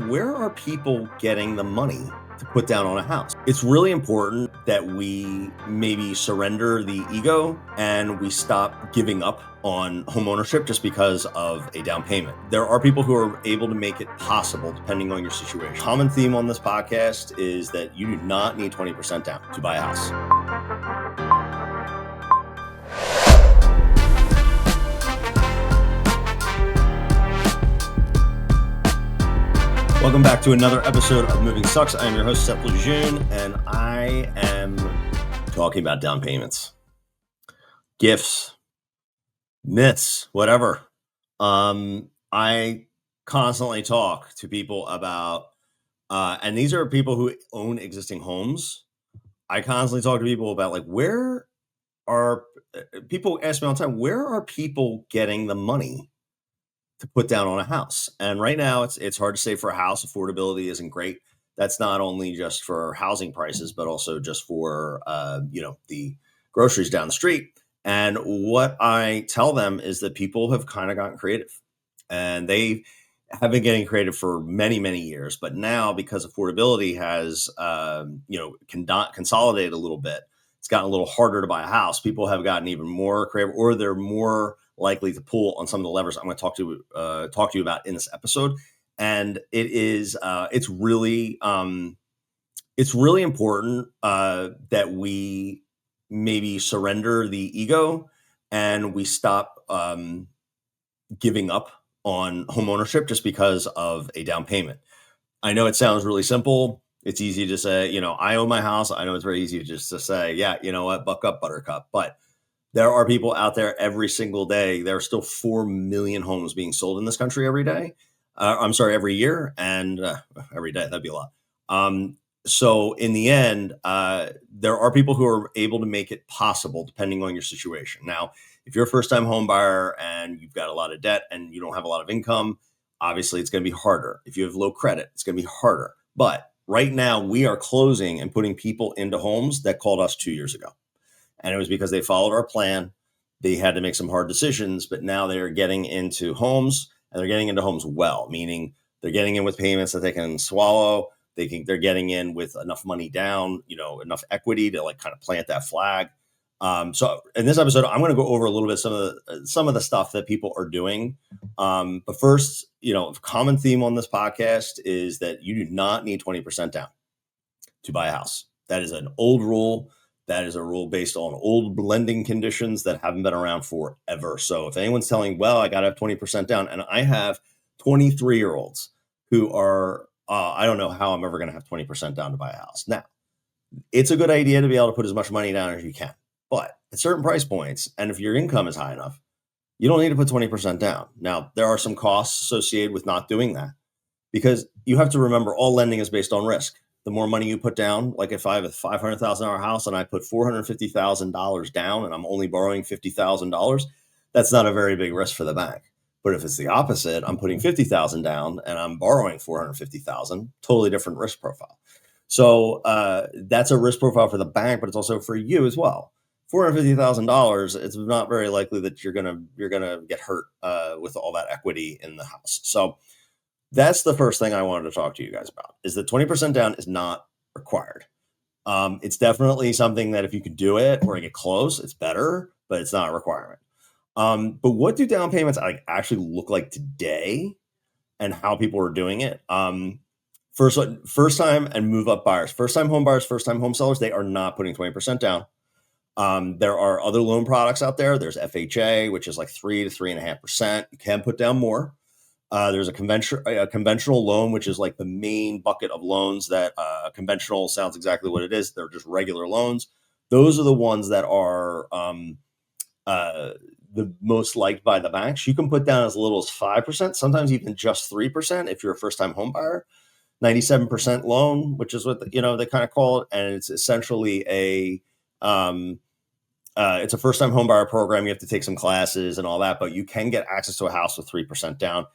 where are people getting the money to put down on a house? It's really important that we maybe surrender the ego and we stop giving up on homeownership just because of a down payment. There are people who are able to make it possible depending on your situation. Common theme on this podcast is that you do not need 20% down to buy a house. Welcome back to another episode of Moving Sucks. I am your host, Seth, and I am talking about down payments, gifts, myths, whatever. I constantly talk to people about, and these are people who own existing homes. I constantly talk to people about where are people ask me all the time, where are people getting the money to put down on a house? And right now it's hard to say for a house. Affordability isn't great. That's not only just for housing prices, but also just for, the groceries down the street. And what I tell them is that people have kind of gotten creative, and they have been getting creative for many, many years. But now, because affordability has, consolidated a little bit, it's gotten a little harder to buy a house. People have gotten even more creative, or they're more likely to pull on some of the levers I'm going to talk to you about in this episode. And it's really important that we maybe surrender the ego and we stop giving up on homeownership just because of a down payment. I know it sounds really simple. It's easy to say, I own my house. I know it's very easy just to say, yeah, you know what, buck up, buttercup. But there are people out there every single day. There are still 4 million homes being sold in this country every day. Every year, and every day. That'd be a lot. So in the end, there are people who are able to make it possible depending on your situation. Now, if you're a first-time home buyer and you've got a lot of debt and you don't have a lot of income, obviously it's going to be harder. If you have low credit, it's going to be harder. But right now, we are closing and putting people into homes that called us 2 years ago. And it was because they followed our plan. They had to make some hard decisions, but now they're getting into homes, and they're getting into homes well, meaning they're getting in with payments that they can swallow. They're getting in with enough money down, enough equity to kind of plant that flag. So in this episode, I'm going to go over a little bit some of the stuff that people are doing. But first, a common theme on this podcast is that you do not need 20% down to buy a house. That is an old rule. That is a rule based on old lending conditions that haven't been around forever. So if anyone's telling, well, I got to have 20% down, and I have 23-year-olds who are, I don't know how I'm ever going to have 20% down to buy a house. Now, it's a good idea to be able to put as much money down as you can. But at certain price points, and if your income is high enough, you don't need to put 20% down. Now, there are some costs associated with not doing that, because you have to remember all lending is based on risk. The more money you put down, like if I have a $500,000 house and I put $450,000 down and I'm only borrowing $50,000, that's not a very big risk for the bank. But if it's the opposite, I'm putting $50,000 down and I'm borrowing $450,000, totally different risk profile. So that's a risk profile for the bank, but it's also for you as well. $450,000, it's not very likely that you're gonna get hurt with all that equity in the house. So that's the first thing I wanted to talk to you guys about, is that 20% down is not required. It's definitely something that if you could do it or get close, it's better, but it's not a requirement. But what do down payments actually look like today and how people are doing it? First time and move up buyers, first time home buyers, first time home sellers, they are not putting 20% down. There are other loan products out there. There's FHA, which is 3 to 3.5%. You can put down more. There's a conventional loan, which is the main bucket of loans that conventional sounds exactly what it is. They're just regular loans. Those are the ones that are the most liked by the banks. You can put down as little as 5%, sometimes even just 3% if you're a first-time home buyer. 97% loan, which is what they kind of call it, and it's essentially it's a first-time home buyer program. You have to take some classes and all that, but you can get access to a house with 3% down.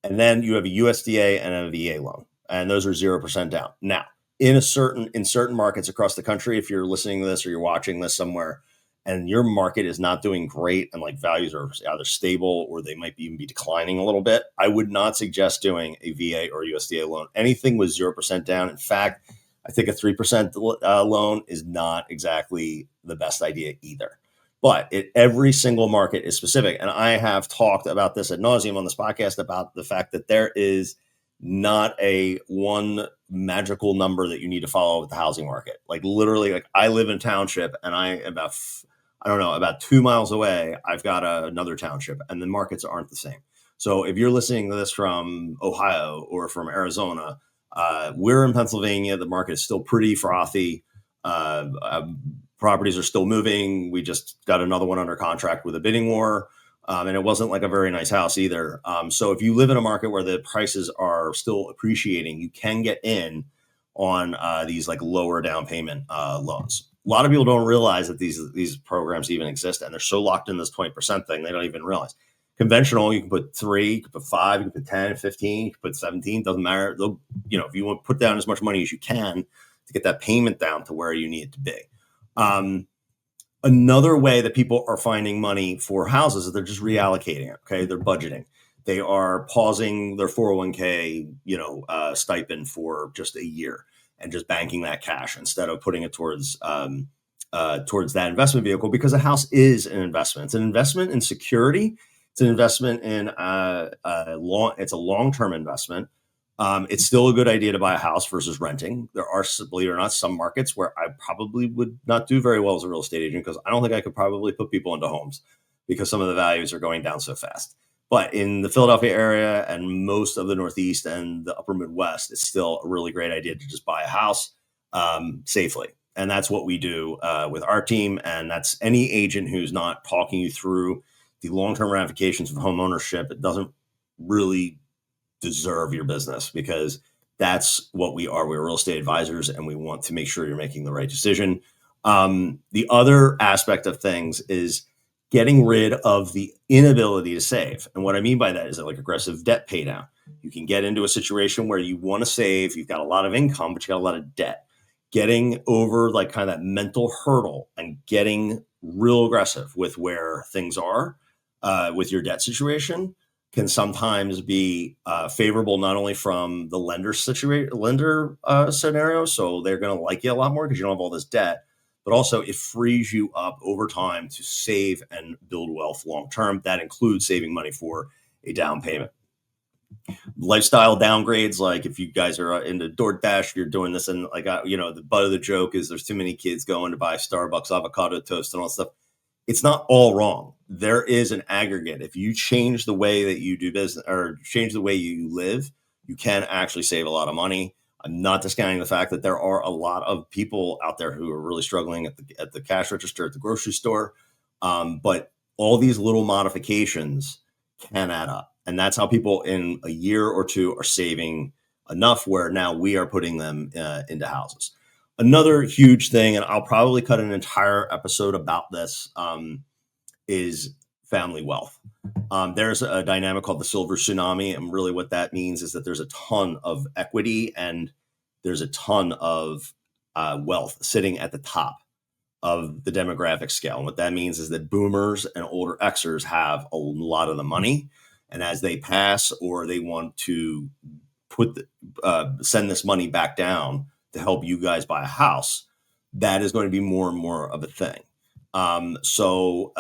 And then you have a USDA and a VA loan, and those are 0% down. Now, in certain markets across the country, if you're listening to this or you're watching this somewhere and your market is not doing great and like values are either stable or they might even be declining a little bit, I would not suggest doing a VA or USDA loan. Anything with 0% down. In fact, I think a 3% loan is not exactly the best idea either. But every single market is specific. And I have talked about this ad nauseum on this podcast about the fact that there is not a one magical number that you need to follow with the housing market. Like literally, like I live in a township and about 2 miles away, I've got another township and the markets aren't the same. So if you're listening to this from Ohio or from Arizona, we're in Pennsylvania. The market is still pretty frothy. Properties are still moving. We just got another one under contract with a bidding war. And it wasn't like a very nice house either. So if you live in a market where the prices are still appreciating, you can get in on these like lower down payment loans. A lot of people don't realize that these programs even exist, and they're so locked in this 20% thing, they don't even realize. Conventional, you can put 3, you can put 5, you can put 10, 15, you can put 17, doesn't matter. If you want to put down as much money as you can to get that payment down to where you need it to be. Another way that people are finding money for houses is they're just reallocating it. Okay. They're budgeting. They are pausing their 401k, stipend for just a year and just banking that cash instead of putting it towards that investment vehicle, because a house is an investment. It's an investment in security. It's an investment in it's a long-term investment. It's still a good idea to buy a house versus renting. There are, believe it or not, some markets where I probably would not do very well as a real estate agent because I don't think I could probably put people into homes because some of the values are going down so fast. But in the Philadelphia area and most of the Northeast and the upper Midwest, it's still a really great idea to just buy a house safely. And that's what we do with our team. And that's any agent who's not talking you through the long-term ramifications of home ownership. It doesn't really deserve your business, because that's what we are. We're real estate advisors and we want to make sure you're making the right decision. The other aspect of things is getting rid of the inability to save. And what I mean by that is like aggressive debt pay down. You can get into a situation where you want to save, you've got a lot of income, but you got a lot of debt. Getting over like kind of that mental hurdle and getting real aggressive with where things are with your debt situation can sometimes be favorable, not only from the lender scenario, so they're going to like you a lot more because you don't have all this debt, but also it frees you up over time to save and build wealth long term. That includes saving money for a down payment. Lifestyle downgrades, like if you guys are into DoorDash, you're doing this, and like the butt of the joke is there's too many kids going to buy Starbucks avocado toast and all that stuff. It's not all wrong. There is an aggregate. If you change the way that you do business or change the way you live, you can actually save a lot of money. I'm not discounting the fact that there are a lot of people out there who are really struggling at the cash register at the grocery store. But all these little modifications can add up. And that's how people in a year or two are saving enough where now we are putting them into houses. Another huge thing, and I'll probably cut an entire episode about this, is family wealth. There's a dynamic called the silver tsunami. And really what that means is that there's a ton of equity and there's a ton of wealth sitting at the top of the demographic scale. And what that means is that boomers and older Xers have a lot of the money. And as they pass or they want to send this money back down to help you guys buy a house, that is going to be more and more of a thing. So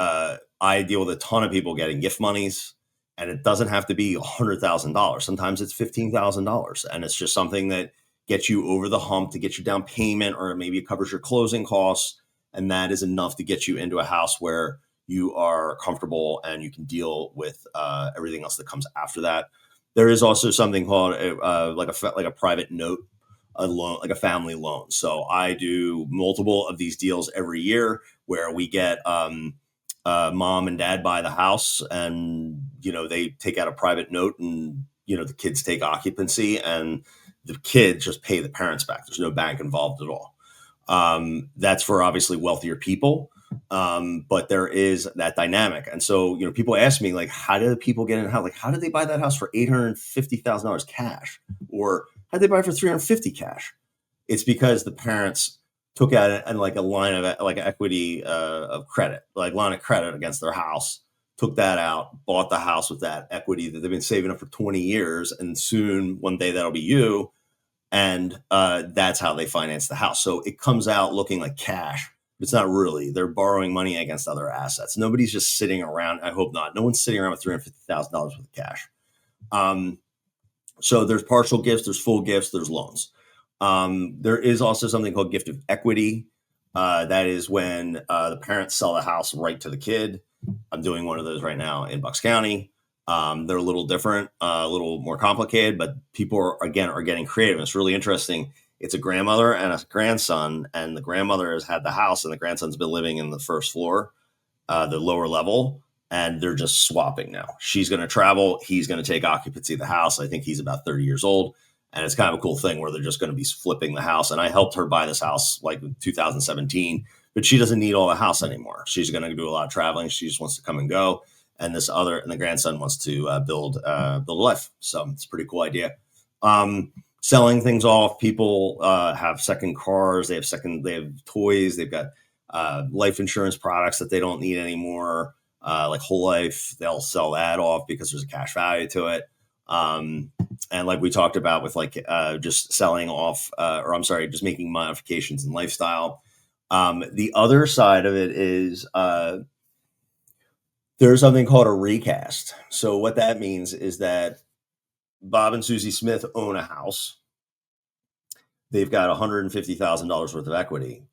I deal with a ton of people getting gift monies, and it doesn't have to be $100,000. Sometimes it's $15,000, and it's just something that gets you over the hump to get your down payment, or maybe it covers your closing costs, and that is enough to get you into a house where you are comfortable and you can deal with everything else that comes after that. There is also something called like a private note, a loan, like a family loan. So I do multiple of these deals every year where we get mom and dad buy the house, and they take out a private note, and the kids take occupancy, and the kids just pay the parents back. There's no bank involved at all. That's for obviously wealthier people. But there is that dynamic. And so, people ask me, like, how do people get in a house? Like, how did they buy that house for $850,000 cash? Or how did they buy it for $350 cash? It's because the parents took out and like a line of like equity of credit, like line of credit against their house, took that out, bought the house with that equity that they've been saving up for 20 years. And soon one day that'll be you. And that's how they finance the house. So it comes out looking like cash. But it's not really. They're borrowing money against other assets. Nobody's just sitting around. I hope not. No one's sitting around with $350,000 worth of cash. So there's partial gifts, there's full gifts, there's loans. There is also something called gift of equity. That is when the parents sell the house right to the kid. I'm doing one of those right now in Bucks County. They're a little different, a little more complicated, but people are getting creative. It's really interesting. It's a grandmother and a grandson, and the grandmother has had the house, and the grandson's been living in the first floor, the lower level, and they're just swapping now. She's going to travel. He's going to take occupancy of the house. I think he's about 30 years old. And it's kind of a cool thing where they're just going to be flipping the house. And I helped her buy this house like in 2017, but she doesn't need all the house anymore. She's going to do a lot of traveling. She just wants to come and go. And the grandson wants to build a life. So it's a pretty cool idea. Selling things off. People have second cars. They have toys. They've got life insurance products that they don't need anymore. Like whole life, they'll sell that off because there's a cash value to it. And like we talked about with like just selling off, just making modifications in lifestyle. The other side of it is there's something called a recast. So what that means is that Bob and Susie Smith own a house. They've got $150,000 worth of equity,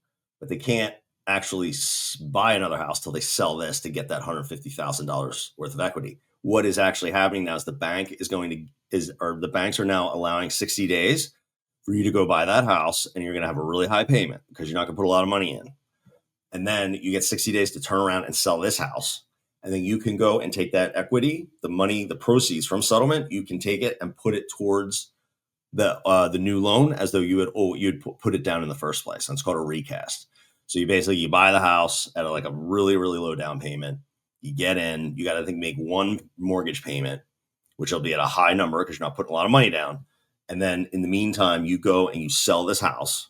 but they can't actually buy another house till they sell this to get that $150,000 worth of equity. What is actually happening now is the banks are now allowing 60 days for you to go buy that house, and you're going to have a really high payment because you're not going to put a lot of money in. And then you get 60 days to turn around and sell this house. And then you can go and take that equity, the money, the proceeds from settlement, you can take it and put it towards the new loan as though you'd put it down in the first place. And it's called a recast. So you buy the house at like a really, really low down payment. You get in, you got to make one mortgage payment, which will be at a high number because you're not putting a lot of money down. And then in the meantime, you go and you sell this house,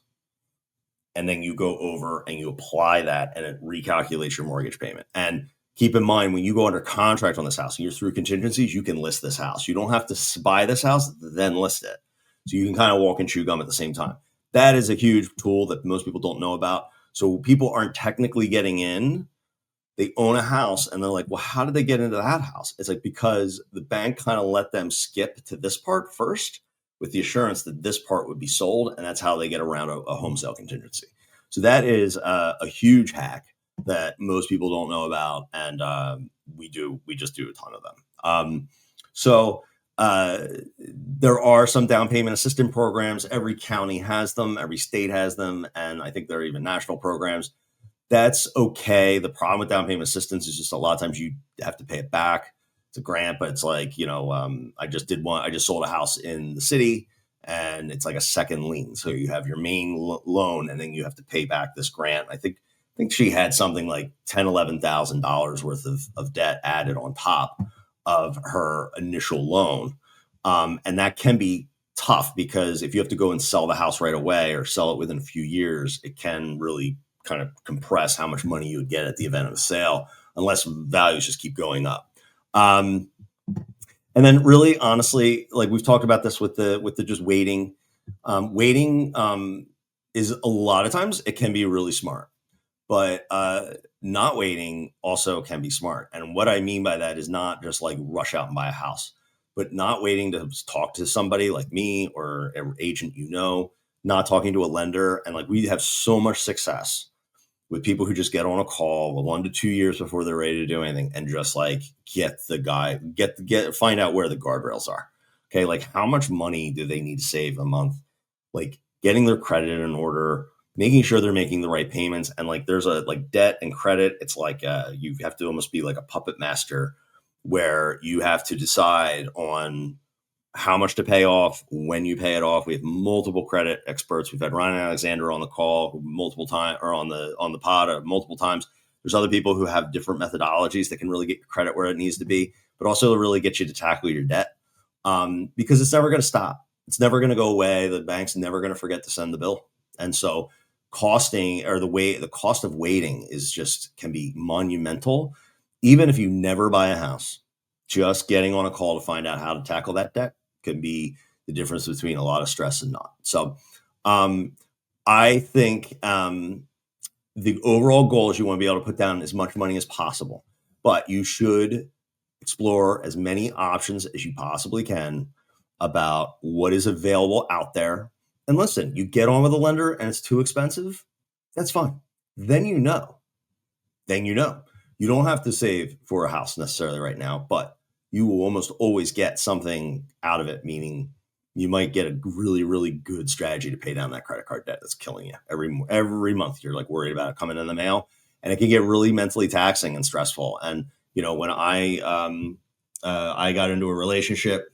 and then you go over and you apply that, and it recalculates your mortgage payment. And keep in mind, when you go under contract on this house and you're through contingencies, you can list this house. You don't have to buy this house, then list it. So you can kind of walk and chew gum at the same time. That is a huge tool that most people don't know about. So people aren't technically getting in. They own a house and they're like, well, how did they get into that house? It's like, because the bank kind of let them skip to this part first with the assurance that this part would be sold. And that's how they get around a home sale contingency. So that is a huge hack that most people don't know about. And we just do a ton of them. There are some down payment assistance programs. Every county has them. Every state has them. And I think there are even national programs. That's okay. The problem with down payment assistance is just a lot of times you have to pay it back. It's a grant, but it's like, I just sold a house in the city, and it's like a second lien. So you have your main loan, and then you have to pay back this grant. I think she had something like $11,000 worth of debt added on top of her initial loan. And that can be tough because if you have to go and sell the house right away or sell it within a few years, it can really kind of compress how much money you would get at the event of a sale, unless values just keep going up. And then really, honestly, like we've talked about this with the just waiting, is a lot of times it can be really smart, but not waiting also can be smart. And what I mean by that is not just like rush out and buy a house, but not waiting to talk to somebody like me or an agent, not talking to a lender. And like we have so much success with people who just get on a call 1 to 2 years before they're ready to do anything and just like find out where the guardrails are. Okay. Like how much money do they need to save a month? Like getting their credit in order, making sure they're making the right payments. And like, there's a like debt and credit. It's like, you have to almost be like a puppet master where you have to decide on how much to pay off, when you pay it off. We have multiple credit experts. We've had Ryan Alexander on the call multiple times, or on the pod multiple times. There's other people who have different methodologies that can really get your credit where it needs to be, but also really get you to tackle your debt. Because it's never going to stop. It's never going to go away. The bank's never going to forget to send the bill. And so costing, or the cost of waiting is just can be monumental. Even if you never buy a house, just getting on a call to find out how to tackle that debt can be the difference between a lot of stress and not. So I think the overall goal is you want to be able to put down as much money as possible, but you should explore as many options as you possibly can about what is available out there. And listen, you get on with a lender and it's too expensive, that's fine. Then you know. You don't have to save for a house necessarily right now, but you will almost always get something out of it, meaning you might get a really, really good strategy to pay down that credit card debt that's killing you every month. You're like worried about it coming in the mail, and it can get really mentally taxing and stressful. And when I got into a relationship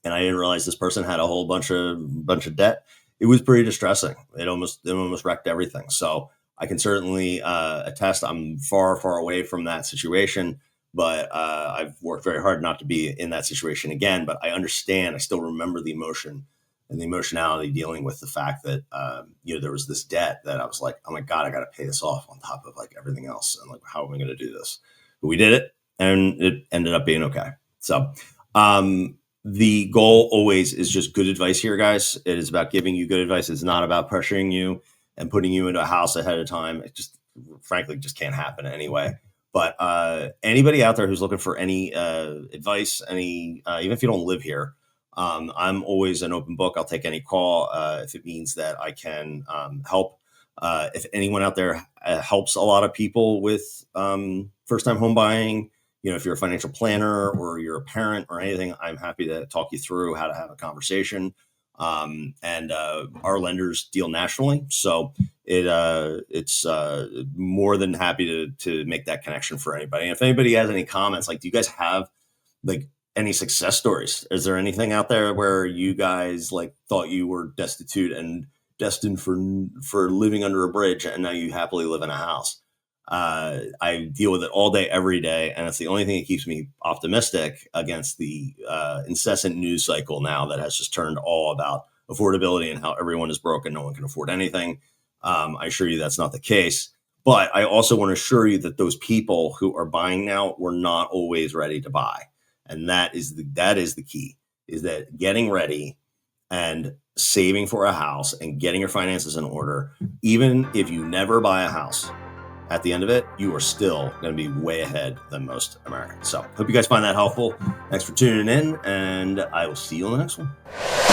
and I didn't realize this person had a whole bunch of debt, it was pretty distressing. It almost wrecked everything. So I can certainly attest. I'm far, far away from that situation, but I've worked very hard not to be in that situation again. But I understand. I still remember the emotion and the emotionality dealing with the fact that there was this debt that I was like, oh my God, I got to pay this off on top of like everything else, and like, how am I going to do this? But we did it, and it ended up being okay. So the goal always is just good advice here, guys. It is about giving you good advice. It's not about pressuring you and putting you into a house ahead of time. It just, frankly, just can't happen anyway. But anybody out there who's looking for any advice, even if you don't live here, I'm always an open book. I'll take any call if it means that I can help. If anyone out there helps a lot of people with first-time home buying, if you're a financial planner or you're a parent or anything, I'm happy to talk you through how to have a conversation. And our lenders deal nationally, so it's more than happy to make that connection for anybody. And if anybody has any comments, like, do you guys have like any success stories? Is there anything out there where you guys like thought you were destitute and destined for living under a bridge, and now you happily live in a house? I deal with it all day, every day, and it's the only thing that keeps me optimistic against the incessant news cycle now that has just turned all about affordability and how everyone is broke and no one can afford anything. I assure you that's not the case. But I also want to assure you that those people who are buying now were not always ready to buy. And that is the key, is that getting ready and saving for a house and getting your finances in order, even if you never buy a house, at the end of it, you are still going to be way ahead than most Americans. So hope you guys find that helpful. Thanks for tuning in, and I will see you on the next one.